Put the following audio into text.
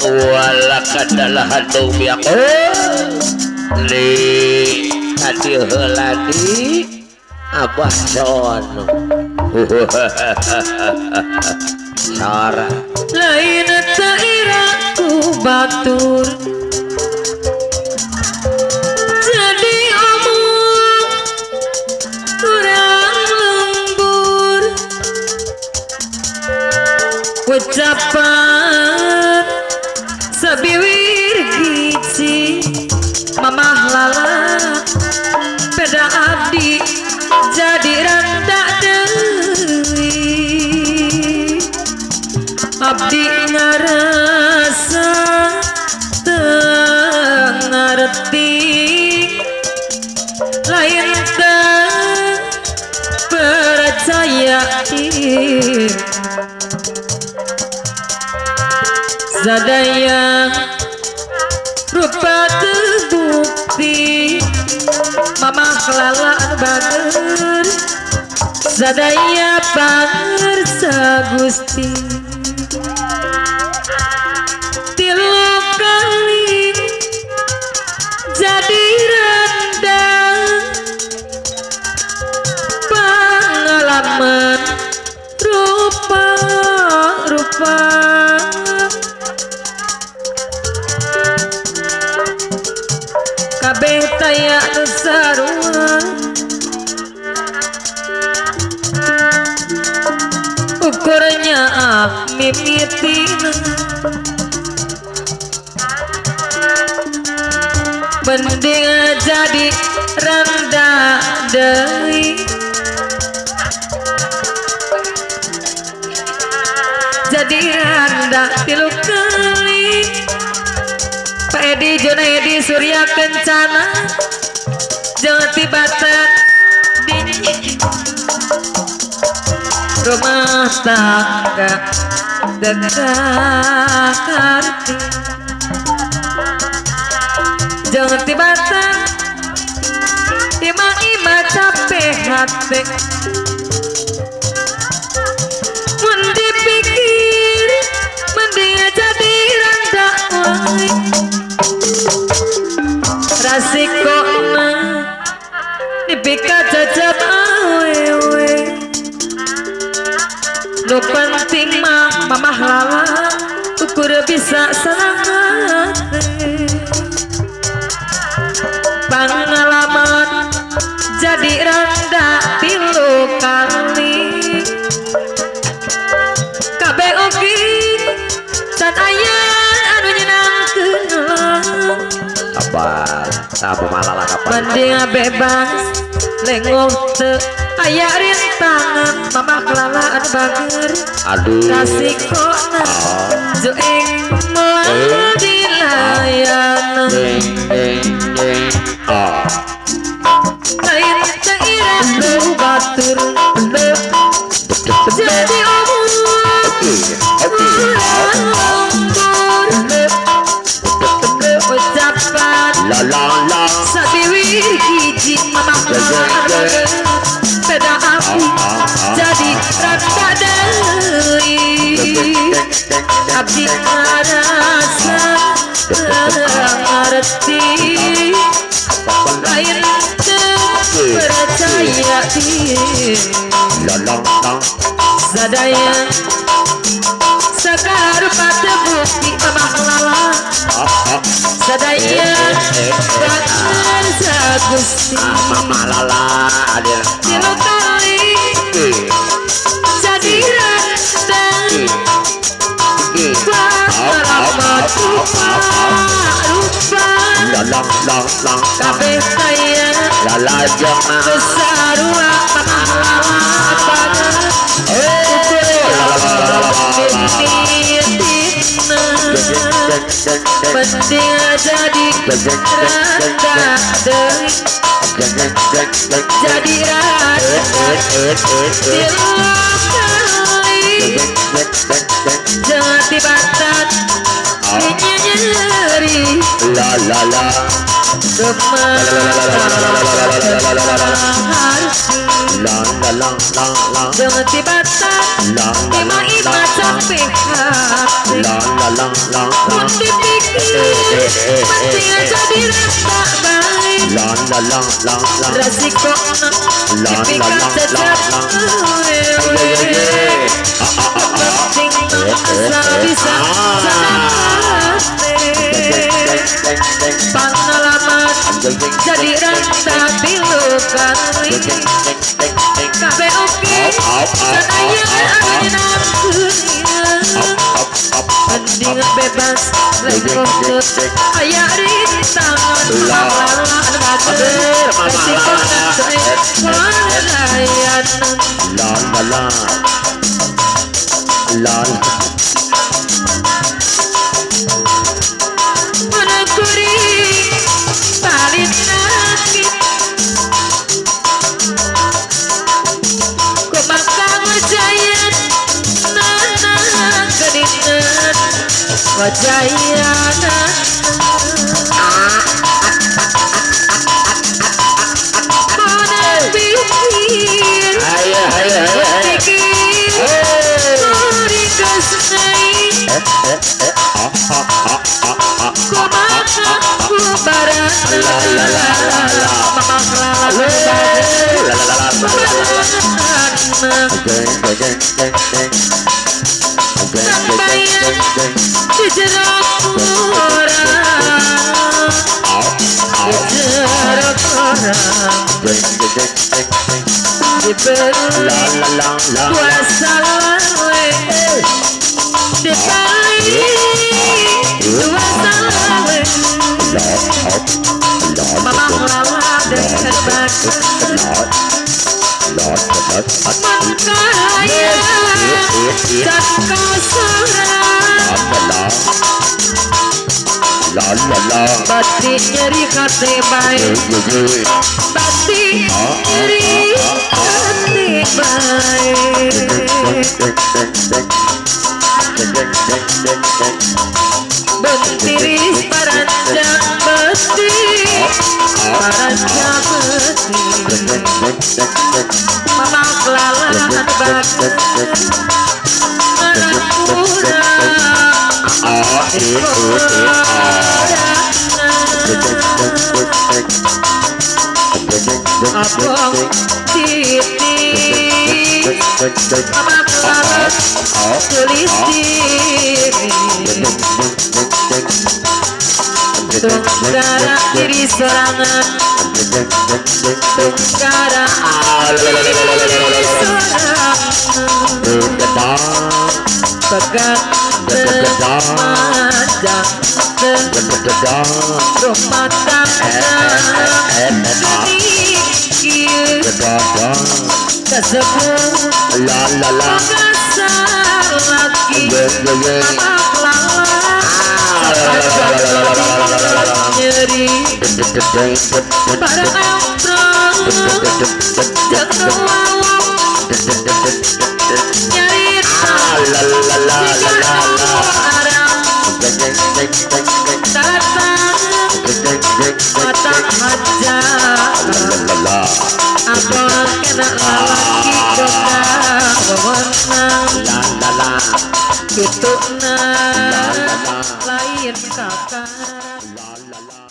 wala kadalah handung biak li tadi heladi abah sono cara lain tairaku batur jadi omong kurang lembur ucapan sabiwir gici mamah lala peda abdi jadi randak deui abdi ngarasa teu ngarti lain teu percaya sadaya rupa terbukti mamah lalaan bager sadaya bager sagusti tilu kali jadi rendang pengalaman rupa-rupa kabeh taya nu sarua ukurnya mimitina mending jadi rendah deui jadi rendah tilu kali Pak Edi Junaidi Surya Kencana jangan tibatan di rumah tangga dekat jangan tibatan ima capek hati mun dipikir mending jadi rendah wae rasikona dipika cacap awewe nu penting mah mamah lala ukur bisa senang pengalaman jadi rendah tilu kali kabeh oge can aya anu nyenangkeun apa malala kapan mending bebas lengoh teu aya rintangan mamah lalaan bager aduh kasih kona jueng meladi layanan lain cairah lu batur jadi omong ucapan sabiwir gigi mamah lalaan peda api jadi rata deui abdi ngarasa ngarti lain percaya sadaya sakarupa terbukti mamah lala sadaya bager sagusti mamah lala ada tilu kali jadi rendang pengalaman rupa kabeh taya lala jangan besarua mamah lala bager penting jadi rendah deui jadi rendah tilu kali jangan tiba-tiba nyeri La la la. La la la la la. jangan tiba-tiba ima-ima sampai hati La la la la pun la. dipikir penting aja dirasa baik La la la la la. resiko La la dipikir la saja la la. penting masa bisa pengalaman jadi rasa pilukan kabe oke sananya ada mending bebas lengkap ayah di tangan malah bager resiko pelayan La la la. La la. menekuri paling sakit kemakang wajayan nana kedingan wajayan mana pikir Ayo ayo ayo. pikir muri kesenai kumaha kubaran mamang sambayan dijerok orang dijerok orang diberi kuasa lawe diberi kuasa lawe mamang lawa dengan bagus mengkaya dan kasaran La la la. batin nyeri hati baik batin nyeri hati baik bentiris paranjang besi paranjang besi mamang kelalahan bagus menakura abang titik mamang kelalahan tulis diri tunggara diri sorangan tunggara diri sorangan pegang memandang rumah tangga mikir tersebut La la la. mengasah lagi mama kelala nyeri pada nongkrong jangan mau nyari La la la la la. orang datang mata aja La. abang kena lagi kena memenang La la la. gitu nah lain kakak La la la.